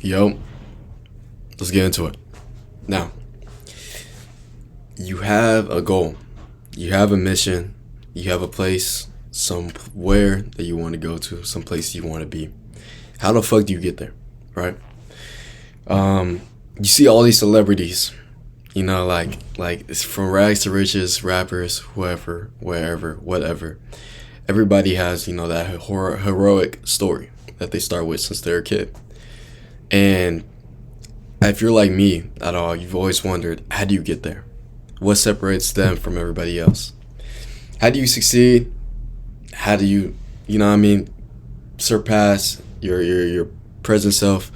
Yo, let's get into it. Now, you have a goal, you have a mission, you have a place, somewhere that you want to go to, some place you want to be. How the fuck do you get there, right? You see all these celebrities, like it's from rags to riches, rappers, whoever, wherever, whatever. Everybody has, that heroic story that they start with since they're a kid. And if you're like me at all, you've always wondered, how do you get there? What separates them from everybody else? How do you succeed? How do you, surpass your present self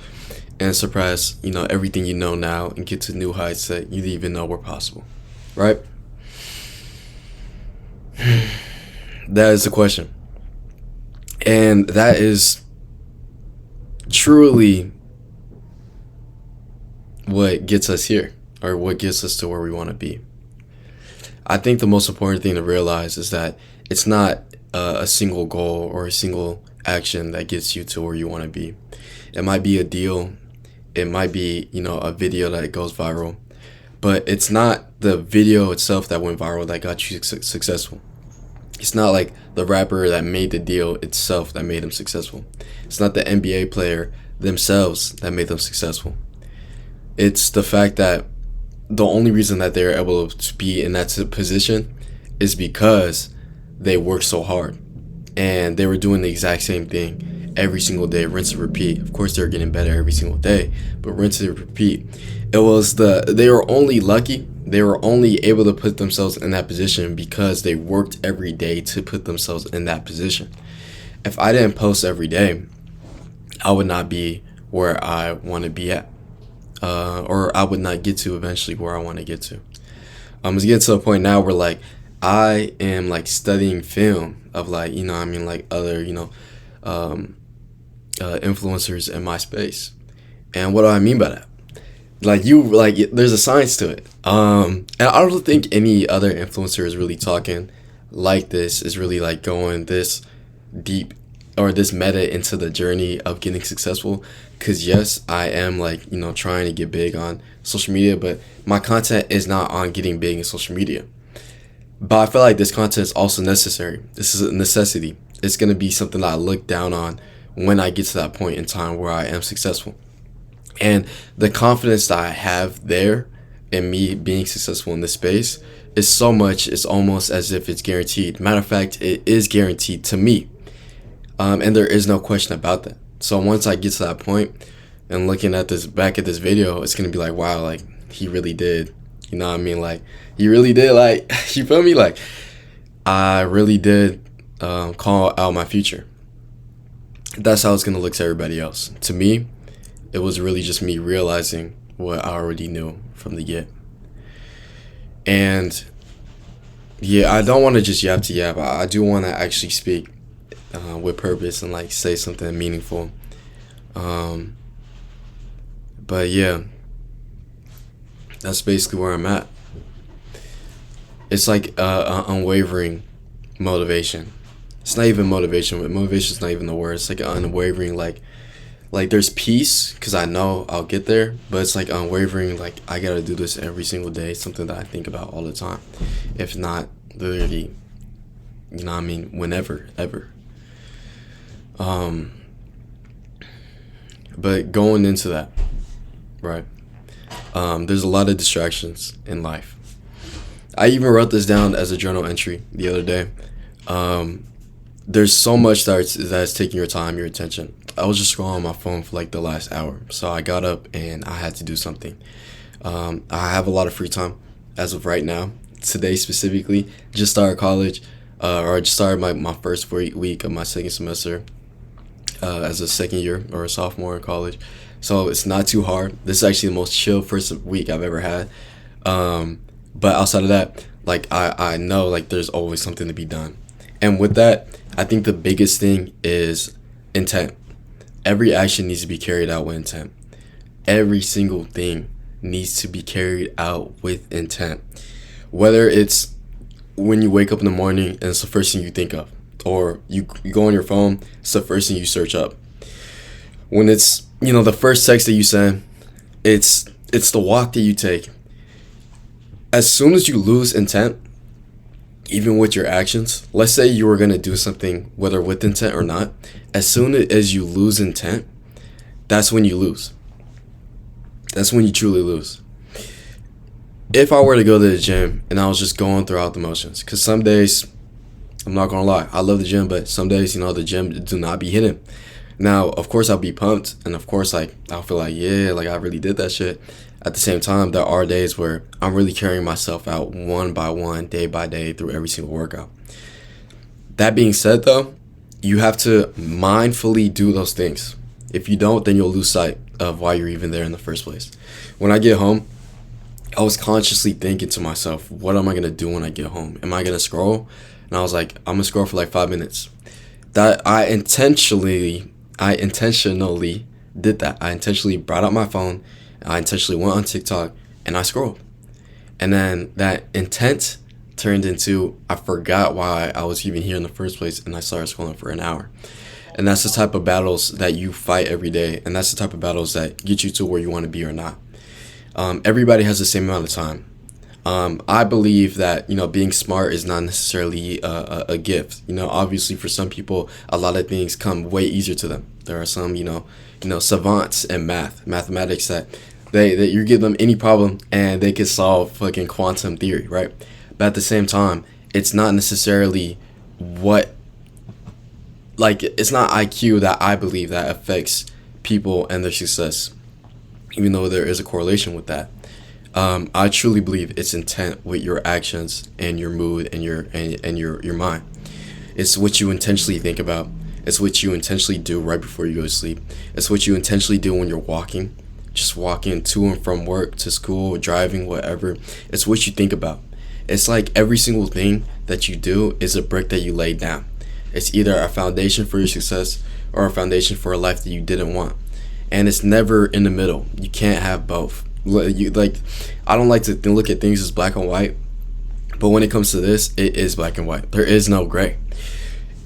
and surpass, everything you know now and get to new heights that you didn't even know were possible, right? That is the question. And that is truly what gets us here, or what gets us to where we want to be. I think the most important thing to realize is that it's not a single goal or a single action that gets you to where you want to be. It might be a deal, it might be, a video that goes viral, but it's not the video itself that went viral that got you successful. It's not like the rapper that made the deal itself that made them successful. It's not the NBA player themselves that made them successful. It's the fact that the only reason that they're able to be in that position is because they worked so hard and they were doing the exact same thing every single day, rinse and repeat. Of course, they're getting better every single day, but rinse and repeat. They were only lucky. They were only able to put themselves in that position because they worked every day to put themselves in that position. If I didn't post every day, I would not be where I want to be at. Or I would not get to eventually where I want to get to. It's getting to a point now where I am studying film of other influencers in my space. And what do I mean by that? There's a science to it. And I don't think any other influencer is really talking like this, is really going this deep or this meta into the journey of getting successful. Because yes, I am trying to get big on social media, but my content is not on getting big in social media. But I feel like this content is also necessary. This is a necessity. It's going to be something that I look down on when I get to that point in time where I am successful. And the confidence that I have there in me being successful in this space is so much, it's almost as if it's guaranteed. Matter of fact, it is guaranteed to me. And there is no question about that. So once I get to that point and looking at this video, it's going to be wow, he really did. You know what I mean? He really did, you feel me? I really did call out my future. That's how it's going to look to everybody else. To me, it was really just me realizing what I already knew from the get. And yeah, I don't want to just yap to yap. I do want to actually speak with purpose and say something meaningful. But yeah, that's basically where I'm at. It's an unwavering motivation. It's not even motivation, but motivation's not even the word. It's an unwavering, there's peace because I know I'll get there, but it's unwavering, I gotta do this every single day. It's something that I think about all the time, if not literally, whenever, ever. But going into that, right, there's a lot of distractions in life. I even wrote this down as a journal entry the other day. There's so much that's taking your time, your attention. I was just scrolling on my phone for the last hour, so I got up and I had to do something. I have a lot of free time as of right now. Today specifically, just started college, or I just started my first week of my second semester as a second year or a sophomore in college. So it's not too hard. This is actually the most chill first week I've ever had. But outside of that, I know there's always something to be done. And with that, I think the biggest thing is intent. Every action needs to be carried out with intent. Every single thing needs to be carried out with intent. Whether it's when you wake up in the morning and it's the first thing you think of, or you go on your phone, it's the first thing you search up. When it's the first text that you send, it's the walk that you take. As soon as you lose intent, even with your actions, let's say you were going to do something, whether with intent or not, as soon as you lose intent, that's when you lose. That's when you truly lose. If I were to go to the gym and I was just going throughout the motions, because some days, I'm not going to lie, I love the gym, but some days, the gym do not be hitting. Now, of course, I'll be pumped, and of course, like, I'll feel like, yeah, like, I really did that shit. At the same time, there are days where I'm really carrying myself out one by one, day by day, through every single workout. That being said, though, you have to mindfully do those things. If you don't, then you'll lose sight of why you're even there in the first place. When I get home, I was consciously thinking to myself, what am I going to do when I get home? Am I going to scroll? And I was like, I'm going to scroll for like 5 minutes. That I intentionally did that. I intentionally brought out my phone. I intentionally went on TikTok and I scrolled. And then that intent turned into, I forgot why I was even here in the first place, and I started scrolling for an hour. And that's the type of battles that you fight every day. And that's the type of battles that get you to where you want to be or not. Everybody has the same amount of time. I believe that, being smart is not necessarily a gift. Obviously for some people, a lot of things come way easier to them. There are some, savants in mathematics that you give them any problem and they could solve fucking quantum theory, right? But at the same time, it's not necessarily it's not IQ that I believe that affects people and their success, even though there is a correlation with that. I truly believe it's intent with your actions and your mood and your mind. It's what you intentionally think about. It's what you intentionally do right before you go to sleep. It's what you intentionally do when you're walking, just walking to and from work, to school, driving, whatever. It's what you think about. It's like every single thing that you do is a brick that you lay down. It's either a foundation for your success or a foundation for a life that you didn't want. And it's never in the middle. You can't have both. I don't like to look at things as black and white, but when it comes to this, it is black and white. There is no gray.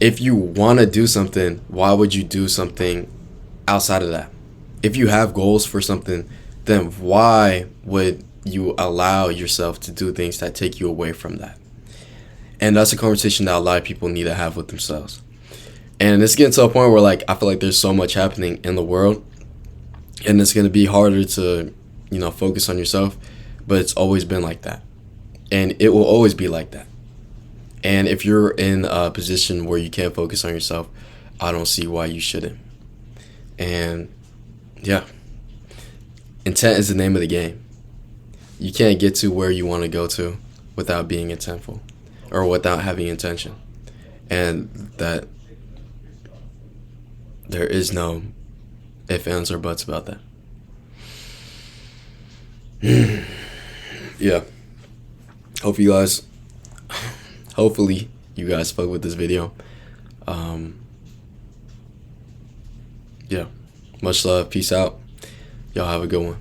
If you want to do something, why would you do something outside of that? If you have goals for something, then why would you allow yourself to do things that take you away from that? And that's a conversation that a lot of people need to have with themselves. And it's getting to a point where I feel like there's so much happening in the world, and it's going to be harder to focus on yourself, but it's always been like that. And it will always be like that. And if you're in a position where you can't focus on yourself, I don't see why you shouldn't. And yeah, intent is the name of the game. You can't get to where you want to go to without being intentful or without having intention. And that there is no ifs, ands, or buts about that. Yeah. Hopefully you guys fuck with this video. Yeah. Much love. Peace out. Y'all have a good one.